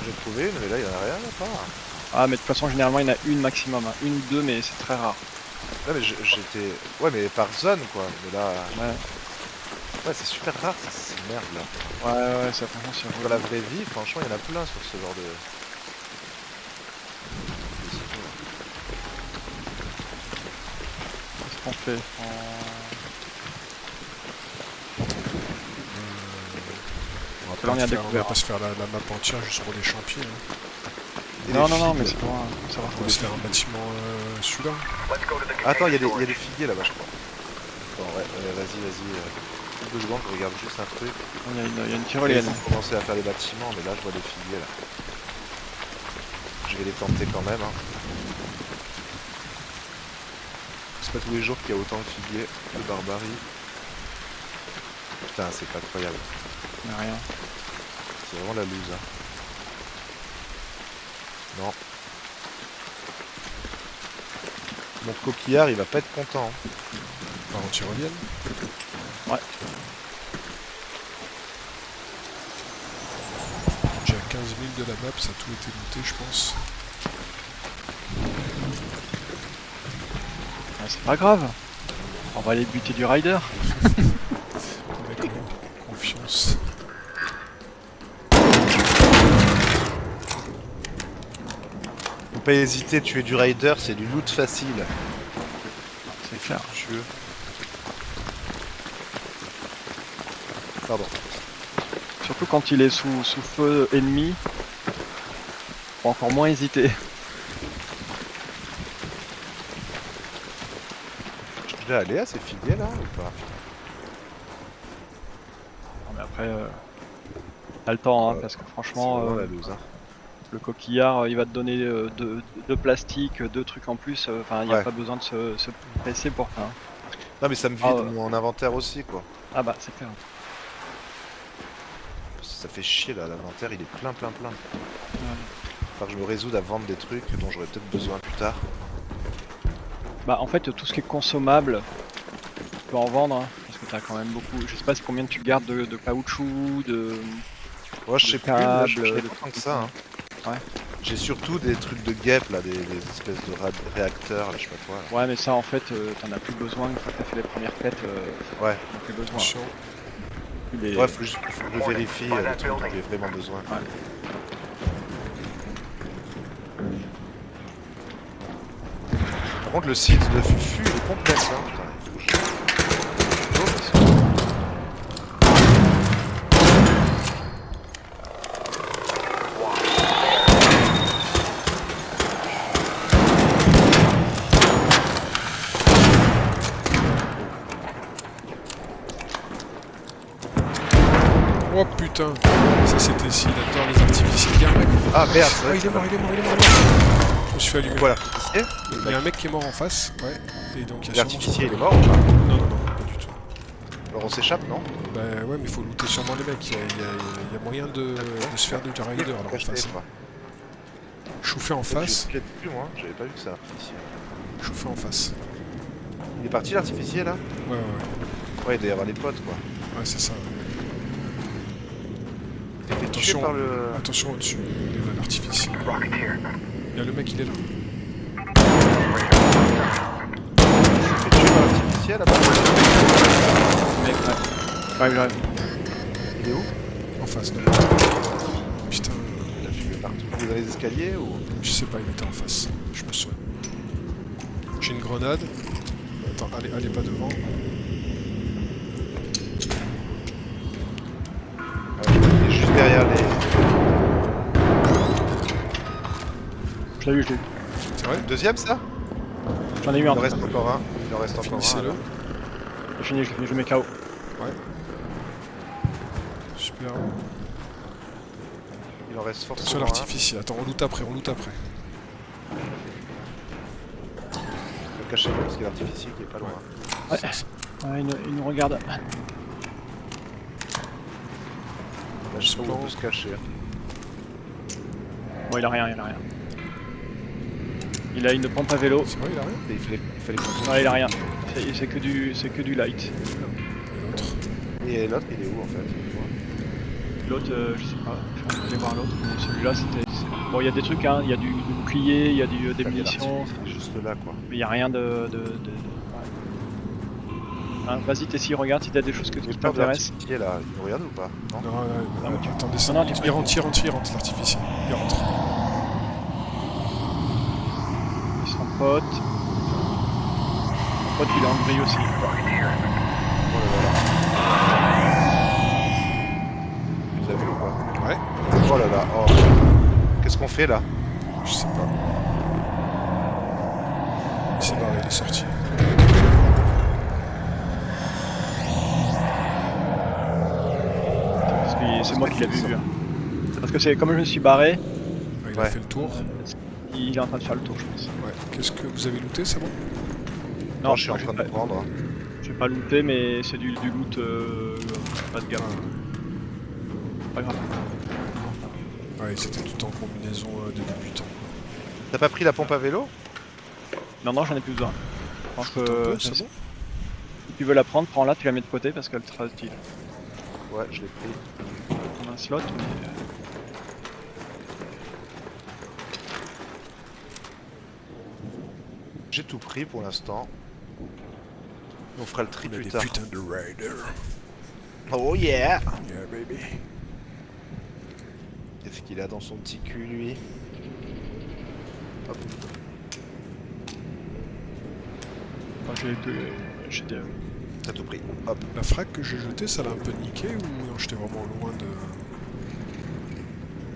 J'ai trouvé une, mais là il y en a rien à part. Ah, mais de toute façon, généralement, il y en a une maximum. Hein. Une ou deux, mais c'est très rare. Là, mais j'étais. Ouais, mais par zone quoi. Mais là. Ouais, Ouais, c'est super rare ces merdes là. ouais, ça, franchement, c'est Dans la relou. vraie vie, franchement, il y en a plein sur ce genre de. Qu'est-ce qu'on fait On Là, on a va découvert. pas se faire la map entière juste pour les champions. Hein. Et Non, les non, non, mais figues. c'est loin. Ça va. On va se faire un bâtiment celui-là. Attends, il y a des figuiers là-bas, je crois. Attends, ouais, vas-y. 2 secondes, je regarde juste un truc. Il y a une Ils tyrolienne. ont commencé à faire des bâtiments, mais là je vois des figuiers là. Je vais les tenter quand même. Hein. C'est pas tous les jours qu'il y a autant de figuiers de barbarie. Putain, c'est pas incroyable. Il n'y a rien. C'est vraiment la loose. Hein. Non. Mon coquillard, il va pas être content. Hein. Par contre, ils reviennent. Ouais. J'ai à 15 000 de la map, ça a tout été looté, je pense. Ah, c'est pas grave. On va aller buter du rider. Avec confiance. Faut pas hésiter, tuer du rider, c'est du loot facile. C'est clair. Tueux. Pardon. Surtout quand il est sous feu ennemi. Faut encore moins hésiter. Je vais aller à ces figuiers là ou pas? Non, mais après, t'as le temps, hein, parce que C'est franchement, vraiment la loose. Hein. le coquillard, il va te donner deux plastiques, 2 trucs en plus. Enfin, il n'y a Ouais. pas besoin de se presser pour ça. Hein. Non mais ça me vide Ah, mon inventaire aussi quoi. Ah bah, c'est clair. Ça fait chier là, l'inventaire il est plein. Enfin, je me résoude à vendre des trucs dont j'aurais peut-être besoin plus tard. Bah, en fait, tout ce qui est consommable, tu peux en vendre, hein, parce que t'as quand même beaucoup. Je sais pas combien tu gardes de caoutchouc, de Ouais, je de sais plus, mais là, je câbles, n'ai de pas tant que trucs ça. comme Hein. ça. Ouais. J'ai surtout des trucs de guêpes là, des espèces de réacteurs, là, je sais pas quoi. Là. Ouais, mais ça, en fait, t'en as plus besoin une fois que t'as fait les premières quêtes. Ouais. T'en as plus besoin. Attention. Ouais, faut que je vérifie les trucs dont j'ai vraiment besoin. Ouais. Par contre, le site de Fufu il est complexe. Hein. Putain, il faut que je... Oh, parce que- Oh putain. Ça c'était si, là-dedans les artificiels. Il y a un mec. Ah merde, c'est Ah, vrai il que est mort. Je me suis fait allumer. Voilà. Il y a un mec qui est mort en face. Ouais. Et donc il y a sûrement... L'artificier il est mort ou pas? Non, pas du tout. Alors on s'échappe, non? Bah ouais, mais il faut looter sûrement les mecs. Il y a moyen de se faire du rider alors en Caché, face. quoi. Chauffé en face. J'ai plus moi, j'avais pas vu que c'est artificiel. Chauffé en face. Il est parti l'artificiel là? Ouais. Ouais, il doit y avoir les potes quoi. Ouais, c'est ça. T'es fait tuer Attention, par le... attention au-dessus. Il est là, l'artificiel. Il y a le mec, il est là. T'es fait tuer par l'artificiel là-bas? Mec, ouais. Ouais, j'arrive. Il est où? En face de Putain, Il a fumé partout. Il est dans les escaliers ou... je sais pas, il était en face. Je me souviens. J'ai une grenade. Attends, allez pas devant. Il est juste derrière les... Je l'ai eu, je l'ai eu. C'est vrai? Deuxième ça? J'en ai eu Il un. en reste encore un. Il en reste encore un. Finissez-le. alors. J'ai fini, je mets KO. Ouais. Super. Il en reste Sur forcément un. l'artificiel. Attends, on loot après. Cachez-le parce qu'il y a l'artificiel qui est pas loin. Ouais. C'est ça. Ouais, il nous regarde. Là, je sais pas où on peut se cacher. Bon, il a rien. Il a une pompe à vélo. C'est vrai, il a rien. Et il fallait qu'on... Ouais, il a rien. C'est que du light. Et l'autre. Et l'autre, il est où en fait? L'autre, je sais pas, je vais aller voir l'autre, mais celui-là c'était... Bon, il y a des trucs, hein, il y a du bouclier, il y a des Il y a munitions, l'artifice juste là, quoi. mais il y a rien ouais. Hein, vas-y Tessie, regarde si t'as des choses Les qui portes t'intéressent. d'artificier, là, ils nous regardent ou pas? Non. Non, Non, mais tu- attendez, ça. non, tu peux- Il rentre, l'artificier. Il rentre. Son pote. Son pote il est en gris aussi. Oh là là là. Tu nous as vu ou pas? Ouais, Oh là là, oh. Qu'est-ce qu'on fait là? je sais pas. Il s'est barré, il est sorti. Parce que c'est moi qui l'ai vu. C'est parce que c'est comme je me suis barré, Ouais, il a Ouais. fait le tour. il est en train de faire le tour, je pense. Ouais. Qu'est-ce que vous avez looté, c'est bon? Non, je suis en moi, train de prendre. j'ai pas looté, mais c'est du loot pas de gamme. Pas grave. Ouais, c'était tout en combinaison de débutant. T'as pas pris la pompe à vélo? Non, non, j'en ai plus besoin. Je pense Shoot un peu, que c'est bon? si tu veux la prendre, prends-la, tu la mets de côté parce qu'elle sera utile. Ouais, je l'ai pris. On a un slot, mais... J'ai tout pris pour l'instant. On fera le tri On a plus des tard. putains de riders. Oh yeah! Yeah, baby. Qu'est-ce qu'il a dans son petit cul, lui? Hop. j'ai des... T'as tout pris. Hop. La frappe que j'ai jetée, ça l'a un peu niqué ou non? J'étais vraiment loin de...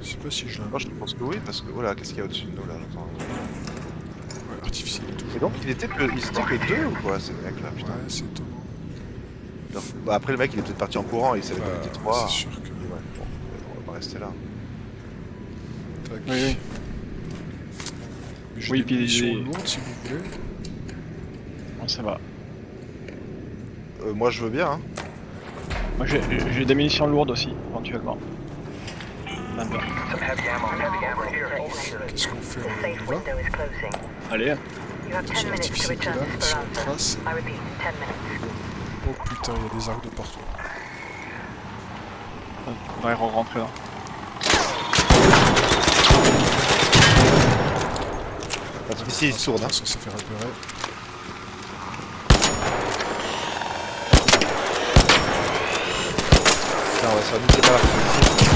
Je sais pas si je l'ai... Moi, je pense que oui, parce que... Oh là, qu'est-ce qu'il y a au-dessus de nous, là? Attends. Ouais, l'artificiel est toujours... Et donc, il était que deux ou quoi, ces mecs-là, putain? Ouais, c'est étonnant. Alors, bah, après, le mec, il est peut-être parti en courant, il savait qu'on était trois. C'est sûr que... Et ouais, bon, on va pas rester là. Tac. Oui, oui. Mais j'ai Oui, des puis munitions les- lourdes si vous voulez. Non, ça va. Moi, je veux bien, hein. Moi j'ai des munitions lourdes aussi, éventuellement. Là-dedans. Qu'est-ce qu'on fait? On y va? Allez, Attention, l'artificiel qui est là, si on trace... Oh putain, il y a des arcs de partout. on va rentrer là. L'artificier, il se tourne, hein. Ça s'est fait repérer. Putain, on va se faire niquer par l'artificier.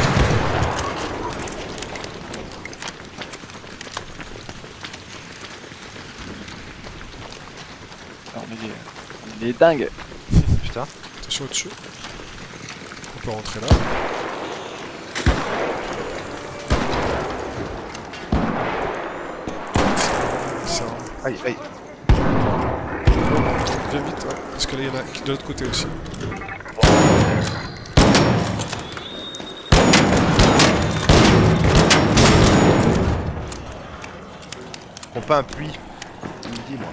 Alors, on est des dingues. Putain. Attention au-dessus. On peut rentrer là. Ça, Aïe, aïe. viens vite, ouais. Parce que là, il y en a qui de l'autre côté aussi. On pas un puits. Tu me dis, moi.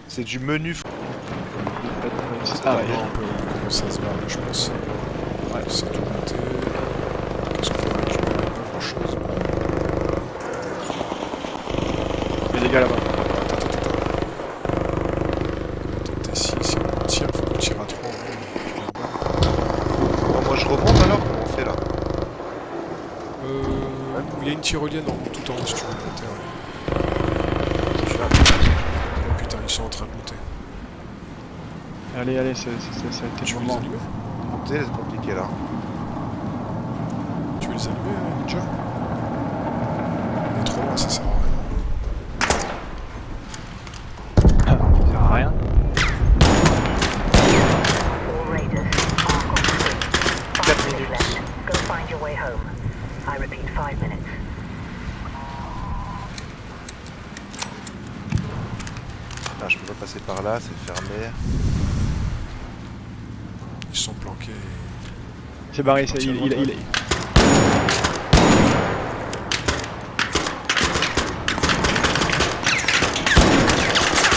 C'est du menu. C'est pareil. On peut commencer à se barrer, je pense. Ouais, c'est tout monté. Qu'est-ce qu'on peut récupérer? Pas grand-chose. Il y a des gars là-bas. Attends, si on tire, faut qu'on tire à 3. Bon, moi je remonte alors. Comment on fait là? Il y a une tyrolienne tout en haut si tu veux monter. Ouais. Oh putain, ils sont en train de monter. Allez, allez, c'est le Tu veux les moment. allumer? Monter, c'est compliqué là. Tu veux les allumer, Ninja? On est trop loin, ça sert à rien. Ça sert à rien. All Raiders, Ark on street. 4 5 minutes minutes. left. Go find your way home. I repeat, 5 minutes. Ah, je peux pas passer par là, c'est fermé. Ils sont planqués. C'est barré, il est... Il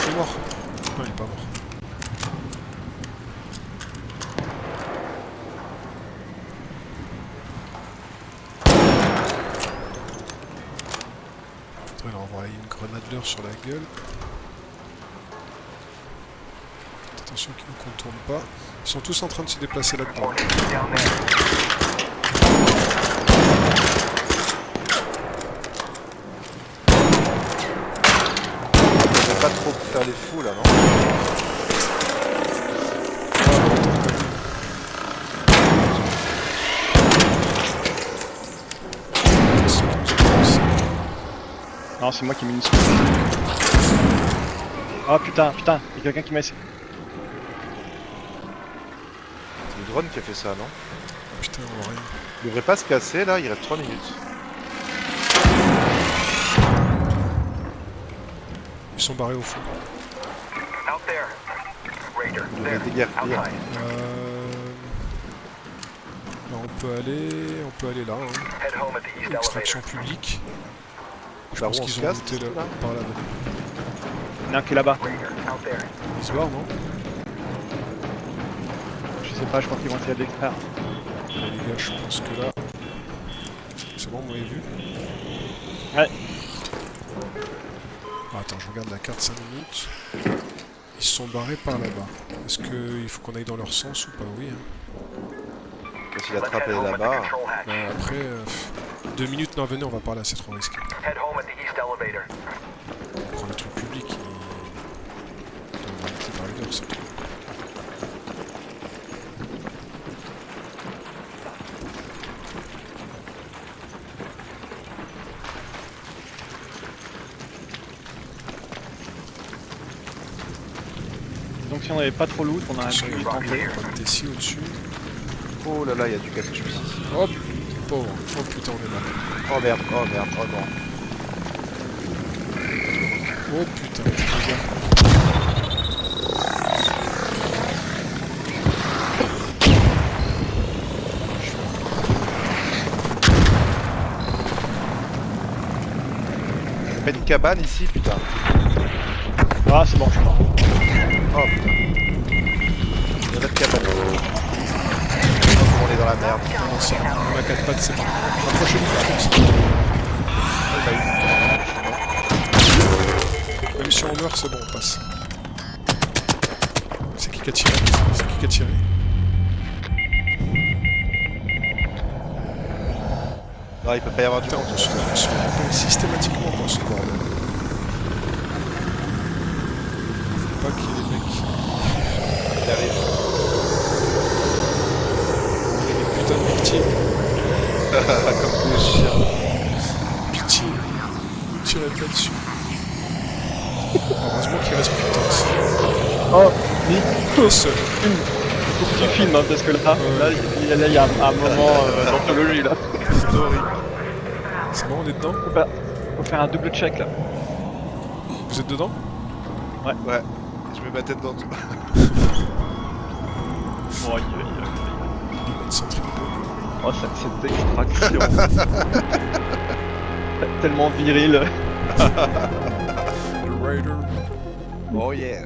est mort. Non, il est pas mort. tireurs sur la gueule. Faites attention qu'ils ne contournent pas. Ils sont tous en train de se déplacer là-dedans. On va pas trop faire les fous là, non? Non, c'est moi qui ai mis une soupe. Oh putain, il y a quelqu'un qui m'a essayé. C'est le drone qui a fait ça, non? Putain, on voit rien. Il devrait pas se casser là, il reste 3 minutes. Ils sont barrés au fond. Out there. Raider, Il devrait there. déguerpir. Outside. Là, on peut aller là. Hein. Head home at the east Extraction elevator. publique. Je Par pense où on qu'ils se ont casse, monté là, là par là. Il y en a un qui est là-bas. Raider, out there. Ils se barrent, non? Je sais pas, je pense qu'ils vont essayer de l'extraire. Les gars, je pense que là... C'est bon, vous m'avez vu? Ouais. Ah, attends, je regarde la carte 5 minutes. Ils se sont barrés par là-bas. Est-ce qu'il faut qu'on aille dans leur sens ou pas? Oui. Hein. S'il Let's attrape head home at the là-bas. control hatch. Après, 2 minutes, non, venez, on va par là, c'est trop risqué. Head home at the east elevator. On prend le truc public. On va arrêter par une heure, c'est tout. Donc si on avait pas trop loot, on a Attention, pu il y y a tenter. pas de Tessie au-dessus. Oh là là, il y a du cactus ici. Hop, pauvre. Oh putain, on est mal. Oh merde, oh merde, oh non. Oh putain, les gars. Pas une cabane ici, putain. Ah c'est bon, je suis mort. Oh putain. Il y en a de cabane. On est dans la merde. Non, ça, on a 4 pattes, c'est bon. Rapprochez-vous plus. Même si on meurt, c'est bon, on passe. C'est qui a tiré? C'est qui a tiré? Non, il peut pas y avoir du Putain, monde. on se fait couper systématiquement dans ce bordel. Faut pas qu'il y ait des mecs. Il arrive. Des putains de victimes. Comme des chiens. Pitié. Ne tirez pas dessus. Heureusement qu'il reste plus de temps. Oh, oui, Tout seul. faut que tu filmes hein, parce que là, il y a un moment d'anthologie là. Story. C'est bon, on est dedans? Faut faire un double check là. Vous êtes dedans? Ouais. Je mets ma tête dans tout. Oh, Il va être centré. oh cette extraction. Tellement viril. Le Raider. Oh yeah.